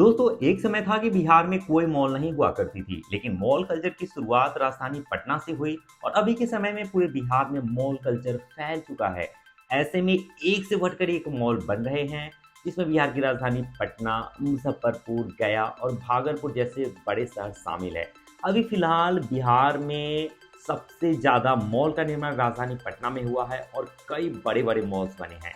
दोस्तों एक समय था कि बिहार में कोई मॉल नहीं हुआ करती थी, लेकिन मॉल कल्चर की शुरुआत राजधानी पटना से हुई और अभी के समय में पूरे बिहार में मॉल कल्चर फैल चुका है। ऐसे में एक से बढ़कर एक मॉल बन रहे हैं, जिसमें बिहार की राजधानी पटना, मुजफ्फरपुर, गया और भागलपुर जैसे बड़े शहर शामिल है। अभी फिलहाल बिहार में सबसे ज्यादा मॉल का निर्माण राजधानी पटना में हुआ है और कई बड़े बड़े मॉल्स बने हैं।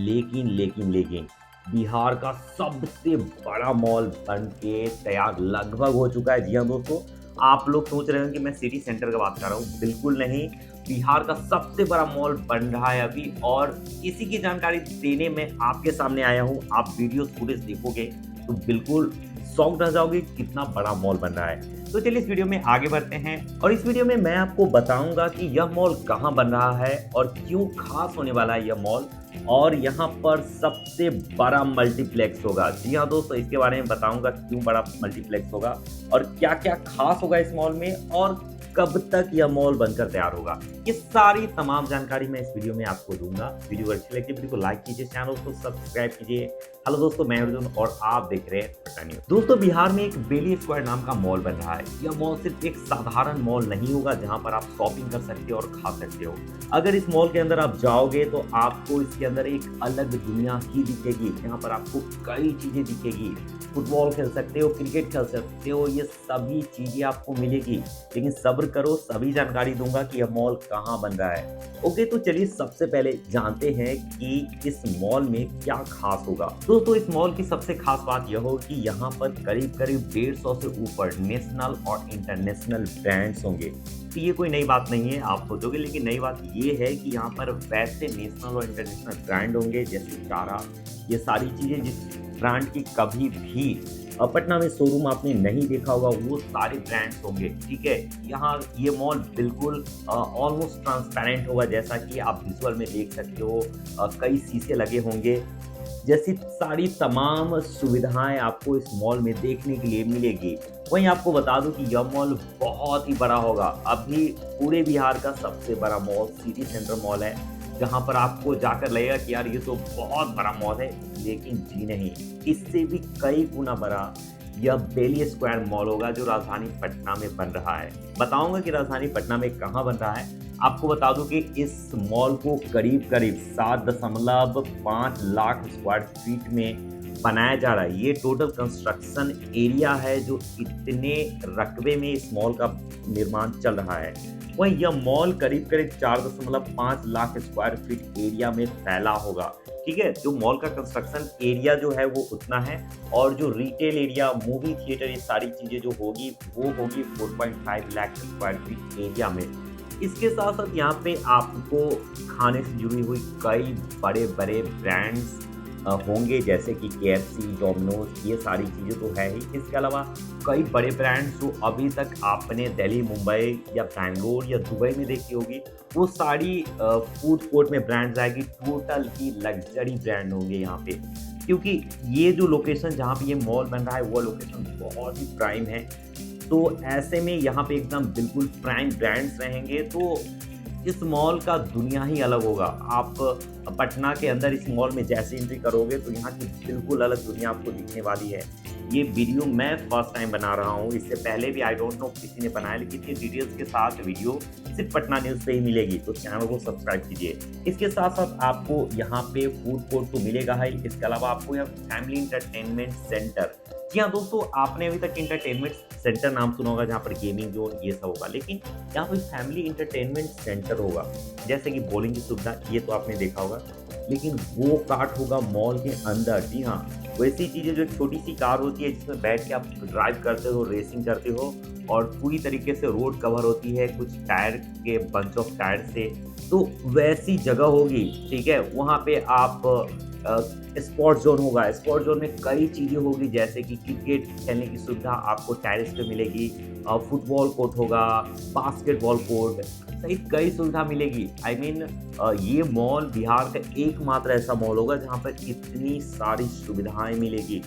लेकिन बिहार का सबसे बड़ा मॉल बन के तैयार लगभग हो चुका है। जी हाँ दोस्तों, आप लोग सोच रहे हो कि मैं सिटी सेंटर की बात कर रहा हूँ, बिल्कुल नहीं। बिहार का सबसे बड़ा मॉल बन रहा है अभी, और इसी की जानकारी देने में आपके सामने आया हूँ। आप वीडियो फुटेज देखोगे तो बिल्कुल शॉक्ड रह जाओगे कितना बड़ा मॉल बन रहा है। तो चलिए इस वीडियो में आगे बढ़ते हैं और इस वीडियो में मैं आपको बताऊंगा कि यह मॉल कहाँ बन रहा है और क्यों खास होने वाला है यह मॉल, और यहाँ पर सबसे बड़ा मल्टीप्लेक्स होगा। जी हाँ दोस्तों, इसके बारे में बताऊंगा क्यों बड़ा मल्टीप्लेक्स होगा और क्या क्या खास होगा इस मॉल में और कब तक यह मॉल बनकर तैयार होगा। ये सारी तमाम जानकारी मैं इस वीडियो में आपको दूंगा। वीडियो अच्छी लगी वीडियो को लाइक कीजिए, चैनल को सब्सक्राइब कीजिए। हेलो दोस्तों, मैं अर्जुन और आप देख रहे हैं पटना न्यूज। दोस्तों बिहार में एक बेली स्क्वायर नाम का मॉल बन रहा है। यह मॉल सिर्फ एक साधारण मॉल नहीं होगा जहां पर आप शॉपिंग कर सकते हो और खा सकते हो। अगर इस मॉल के अंदर आप जाओगे तो आपको इसके अंदर एक अलग दुनिया ही दिखेगी। यहाँ पर आपको कई चीजें दिखेगी। फुटबॉल खेल सकते हो, क्रिकेट खेल सकते हो, ये सभी चीजें आपको मिलेगी। लेकिन सब्र करो, सभी जानकारी दूंगा कि यह मॉल कहाँ बन रहा है। ओके, तो चलिए सबसे पहले जानते हैं कि इस मॉल में क्या खास होगा। दोस्तों इस मॉल की सबसे खास बात यह हो कि यहाँ पर करीब करीब 150 से ऊपर नेशनल और इंटरनेशनल ब्रांड्स होंगे। तो ये कोई नई बात नहीं है आप सोचोगे, लेकिन नई बात ये है कि यहाँ पर वैसे नेशनल और इंटरनेशनल ब्रांड होंगे जैसे चारा। ये सारी चीजें जिस ब्रांड की कभी भी पटना में शोरूम आपने नहीं देखा होगा, वो सारे ब्रांड्स होंगे। ठीक है, यहाँ ये मॉल बिल्कुल ऑलमोस्ट ट्रांसपेरेंट होगा, जैसा कि आप विजुअल में देख सकते हो। कई शीशे लगे होंगे, जैसी सारी तमाम सुविधाएं आपको इस मॉल में देखने के लिए मिलेगी। वहीं आपको बता दूं कि यह मॉल बहुत ही बड़ा होगा। अभी पूरे बिहार का सबसे बड़ा मॉल सिटी सेंटर मॉल है, जहां पर आपको जाकर लगेगा कि यार ये तो बहुत बड़ा मॉल है, लेकिन जी नहीं, इससे भी कई गुना बड़ा यह बेली स्क्वायर मॉल होगा जो राजधानी पटना में बन रहा है। बताऊंगा कि राजधानी पटना में कहाँ बन रहा है। आपको बता दूं कि इस मॉल को करीब करीब 7.5 लाख स्क्वायर फीट में बनाया जा रहा है। ये टोटल कंस्ट्रक्शन एरिया है जो इतने रकबे में इस मॉल का निर्माण चल रहा है। वहीं यह मॉल करीब करीब 4.5 लाख स्क्वायर फीट एरिया में फैला होगा। ठीक है, जो मॉल का कंस्ट्रक्शन एरिया जो है वो उतना है, और जो रिटेल एरिया, मूवी थिएटर, ये सारी चीजें जो होगी वो होगी 4.5 लाख स्क्वायर फीट एरिया में। इसके साथ साथ यहाँ पे आपको खाने से जुड़ी हुई कई बड़े बड़े ब्रांड्स होंगे, जैसे कि KFC, डोमिनोज, ये सारी चीज़ें तो है ही। इसके अलावा कई बड़े ब्रांड्स जो अभी तक आपने दिल्ली, मुंबई या बैंगलोर या दुबई में देखी होगी, वो सारी फूड कोर्ट में ब्रांड्स आएगी। टोटल ही लग्जरी ब्रांड होंगे यहाँ पे, क्योंकि ये जो लोकेशन जहाँ पे ये मॉल बन रहा है वो लोकेशन बहुत ही प्राइम है। तो ऐसे में यहाँ पे एकदम बिल्कुल प्राइम ब्रांड्स रहेंगे, तो इस मॉल का दुनिया ही अलग होगा। आप पटना के अंदर इस मॉल में जैसे एंट्री करोगे तो यहाँ की बिल्कुल अलग दुनिया आपको दिखने वाली है। ये वीडियो मैं फर्स्ट टाइम बना रहा हूँ, इससे पहले भी आई डोंट नो किसी ने बनाया, लेकिन ये डिटेल्स के साथ वीडियो सिर्फ पटना न्यूज़ पे ही मिलेगी, तो चैनल को सब्सक्राइब कीजिए। इसके साथ साथ आपको यहाँ पे फूड कोर्ट तो मिलेगा ही, इसके अलावा आपको यहाँ फैमिली इंटरटेनमेंट सेंटर। जी हाँ दोस्तों, आपने अभी तक इंटरटेनमेंट सेंटर नाम सुना होगा जहाँ पर गेमिंग जोन ये सब होगा, लेकिन यहाँ पर फैमिली इंटरटेनमेंट सेंटर होगा। जैसे कि बॉलिंग की सुविधा, ये तो आपने देखा होगा, लेकिन वो कार्ट होगा मॉल के अंदर। जी हाँ, वैसी चीज़ें जो छोटी सी कार होती है जिसमें बैठ के आप ड्राइव करते हो, रेसिंग करते हो, और पूरी तरीके से रोड कवर होती है कुछ टायर के बंच ऑफ टायर से, तो वैसी जगह होगी। ठीक है, वहाँ पे आप स्पोर्ट्स जोन होगा। स्पोर्ट्स जोन में कई चीज़ें होगी, जैसे कि क्रिकेट खेलने की सुविधा आपको टेरेस पे मिलेगी, फुटबॉल कोर्ट होगा, बास्केटबॉल कोर्ट सहित कई सुविधा मिलेगी। आई मीन ये मॉल बिहार का एकमात्र ऐसा मॉल होगा जहाँ पर इतनी सारी सुविधाएं मिलेगी।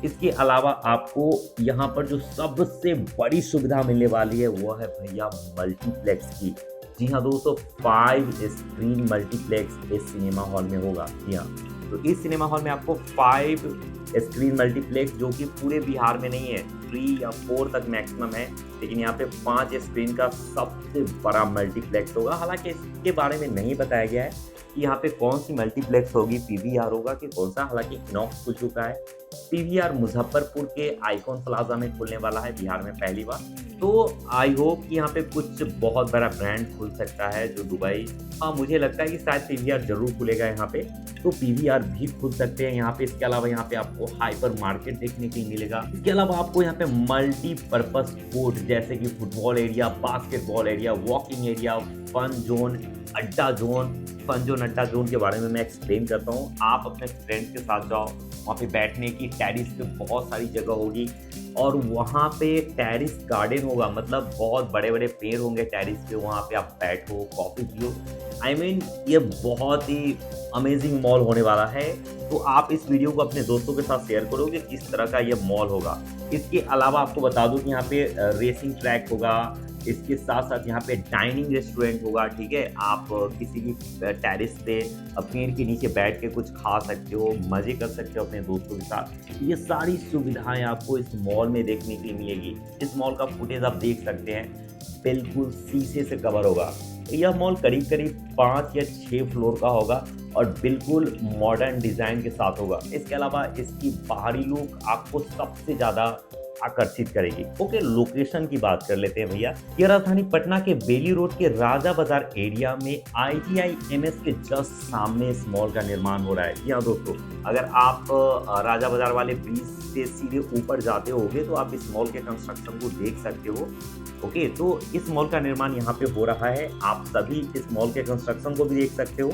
इसके अलावा आपको यहाँ पर जो सबसे बड़ी सुविधा मिलने वाली है वो है भैया मल्टीप्लेक्स की। जी हाँ दोस्तों, 5 स्क्रीन मल्टीप्लेक्स इस सिनेमा हॉल में होगा। जी हाँ, तो इस सिनेमा हॉल में आपको 5 स्क्रीन मल्टीप्लेक्स, जो कि पूरे बिहार में नहीं है, 3 या 4 तक मैक्सिमम है, लेकिन यहाँ पे 5 स्क्रीन का सबसे बड़ा मल्टीप्लेक्स होगा। हालाँकि इसके बारे में नहीं बताया गया है कि यहाँ पे कौन-सी मल्टीप्लेक्स होगी, पीवीआर होगा कि कौन-सा, हालाँकि इनॉक्स खुल चुका है। पीवीआर मुज़फ्फरपुर के आइकॉन प्लाज़ा में खुलने वाला है बिहार में पहली बार। तो आई होप कि यहाँ पे कुछ बहुत बड़ा ब्रांड खुल सकता है, जो दुबई, हाँ, मुझे लगता है कि शायद पीवीआर ज़रूर खुलेगा यहाँ पे, तो पीवीआर भी खुल सकते हैं यहाँ पे। इसके अलावा यहाँ पे आपको हाइपर मार्केट देखने के लिए मिलेगा। इसके अलावा आपको यहाँ पे मल्टीपर्पज़ कोर्ट, जैसे कि football area, basketball area, walking area, fun zone, अड्डा ज़ोन। फन ज़ोन, अड्डा ज़ोन के बारे में मैं एक्सप्लेन करता हूँ। आप अपने फ्रेंड्स के साथ जाओ, वहाँ पे बैठने की टेरेस पे बहुत सारी जगह होगी, और वहाँ पे टेरेस गार्डन होगा, मतलब बहुत बड़े-बड़े पेड़ होंगे टेरेस पे, वहाँ पे आप बैठो, कॉफ़ी पियो। आई मीन ये बहुत ही अमेज़िंग मॉल होने वाला है। तो आप इस वीडियो को अपने दोस्तों के साथ शेयर करो कि किस तरह का ये मॉल होगा। इसके अलावा आपको बता दूँ कि यहाँ पे रेसिंग ट्रैक होगा, इसके साथ-साथ यहाँ पे डाइनिंग रेस्टोरेंट होगा, ठीक है? आप किसी भी टेरेस पे पेड़ के नीचे बैठ के कुछ खा सकते हो, मज़े कर सकते हो अपने दोस्तों के साथ। ये सारी सुविधाएँ आपको इस मॉल में देखने के लिए मिलेगी। इस मॉल का फुटेज आप देख सकते हैं, बिल्कुल शीशे से कवर होगा। यह मॉल करीब-करीब 5 या 6 फ्लोर का होगा और बिल्कुल मॉडर्न डिज़ाइन के साथ होगा। इसके अलावा इसकी बाहरी लुक आपको सबसे ज़्यादा आकर्षित करेगी। ओके, लोकेशन की बात कर लेते हैं भैया। यह राजधानी पटना के बेली रोड के राजा बाजार एरिया में IGI-MS के जस्ट सामने इस मॉल का निर्माण हो रहा है। जी हाँ दोस्तों, अगर आप राजा बाजार वाले ब्रिज से सीधे ऊपर जाते होगे तो आप इस मॉल के कंस्ट्रक्शन को देख सकते हो। ओके, तो इस मॉल का निर्माण यहाँ पे हो रहा है। आप सभी इस मॉल के कंस्ट्रक्शन को भी देख सकते हो।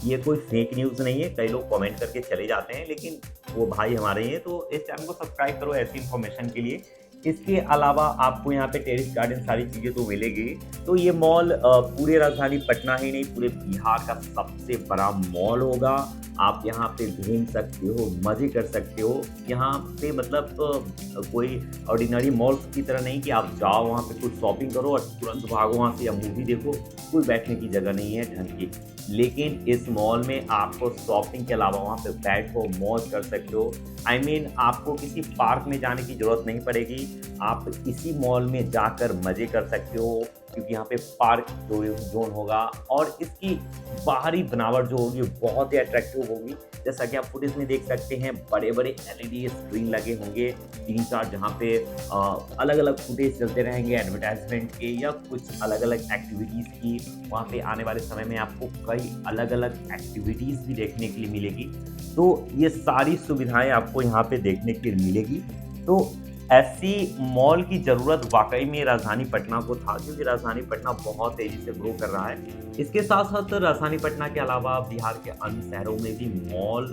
ये कोई फेक न्यूज़ नहीं है, कई लोग कमेंट करके चले जाते हैं, लेकिन वो भाई हमारे ही हैं, तो इस चैनल को सब्सक्राइब करो ऐसी इन्फॉर्मेशन के लिए। इसके अलावा आपको यहाँ पे टेरेस गार्डन सारी चीज़ें तो मिलेगी। तो ये मॉल पूरे राजधानी पटना ही नहीं, पूरे बिहार का सबसे बड़ा मॉल होगा। आप यहाँ पे घूम सकते हो, मज़े कर सकते हो। यहाँ पे मतलब कोई ऑर्डिनरी मॉल्स की तरह नहीं कि आप जाओ वहाँ पे कुछ शॉपिंग करो और तुरंत भागो वहाँ से या मूवी देखो। कोई बैठने की जगह नहीं है ढंग की। लेकिन इस मॉल में आपको शॉपिंग के अलावा वहाँ पे बैठो, मौज कर सकते हो। आई मीन आपको किसी पार्क में जाने की ज़रूरत नहीं पड़ेगी। आप इसी मॉल में जाकर मज़े कर सकते हो, क्योंकि यहाँ पे पार्क जोन होगा और इसकी बाहरी बनावट जो होगी बहुत ही अट्रैक्टिव होगी। जैसा कि आप फुटेज में देख सकते हैं, बड़े-बड़े LED स्क्रीन लगे होंगे 3-4, जहाँ पे अलग-अलग फुटेज चलते रहेंगे एडवर्टाइजमेंट के या कुछ अलग-अलग एक्टिविटीज़ की। वहाँ पे आने वाले समय में आपको कई अलग-अलग एक्टिविटीज़ भी देखने के लिए मिलेगी। तो ये सारी सुविधाएँ आपको यहाँ पे देखने के लिए मिलेगी। तो ऐसी मॉल की ज़रूरत वाक़ई में राजधानी पटना को था, क्योंकि राजधानी पटना बहुत तेज़ी से ग्रो कर रहा है। इसके साथ-साथ राजधानी पटना के अलावा बिहार के अन्य शहरों में भी मॉल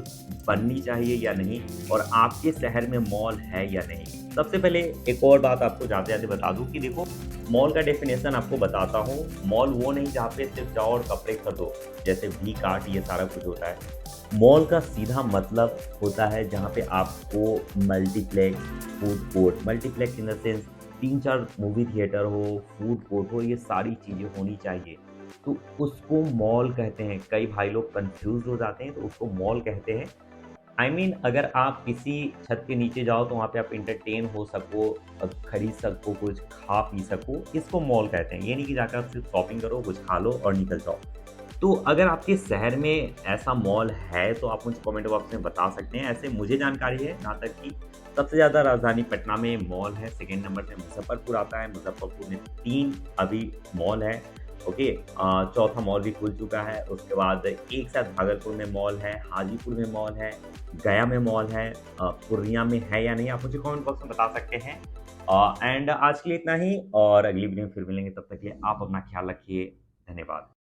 बननी चाहिए या नहीं, और आपके शहर में मॉल है या नहीं। सबसे पहले एक और बात आपको जाते-जाते बता दूँ कि देखो, मॉल का डेफिनेशन आपको बताता हूँ। मॉल वो नहीं जहाँ पे सिर्फ जाओ और कपड़े खरीदो, जैसे वी कार्ट ये सारा कुछ होता है। मॉल का सीधा मतलब होता है जहाँ पे आपको multiplex, food court, multiplex in the sense 3-4 movie theatre हो, फूड कोर्ट हो, ये सारी चीज़ें होनी चाहिए। तो उसको मॉल कहते हैं। कई भाई लोग कन्फ्यूज़ हो जाते हैं, तो उसको मॉल कहते हैं। आई मीन अगर आप किसी छत के नीचे जाओ तो वहाँ पे आप एंटरटेन हो सको, खरीद सको, कुछ खा पी सको, इसको मॉल कहते हैं। ये नहीं कि जाकर आप सिर्फ शॉपिंग करो, कुछ खा लो और निकल जाओ। तो अगर आपके शहर में ऐसा मॉल है तो आप मुझे कमेंट बॉक्स में बता सकते हैं। ऐसे मुझे जानकारी है जहाँ तक कि सबसे ज़्यादा राजधानी पटना में मॉल है, सेकंड नंबर पे मुज़फ्फरपुर आता है। मुज़फ्फरपुर में 3 अभी मॉल है। ओके, चौथा मॉल भी खुल चुका है। उसके बाद एक साथ भागलपुर में मॉल है, हाजीपुर में मॉल है, गया में मॉल है, पूर्णिया में है या नहीं, आप मुझे कमेंट बॉक्स में बता सकते हैं। एंड आज के लिए इतना ही, और अगली वीडियो में फिर मिलेंगे। तब तक के लिए आप अपना ख्याल रखिए। धन्यवाद।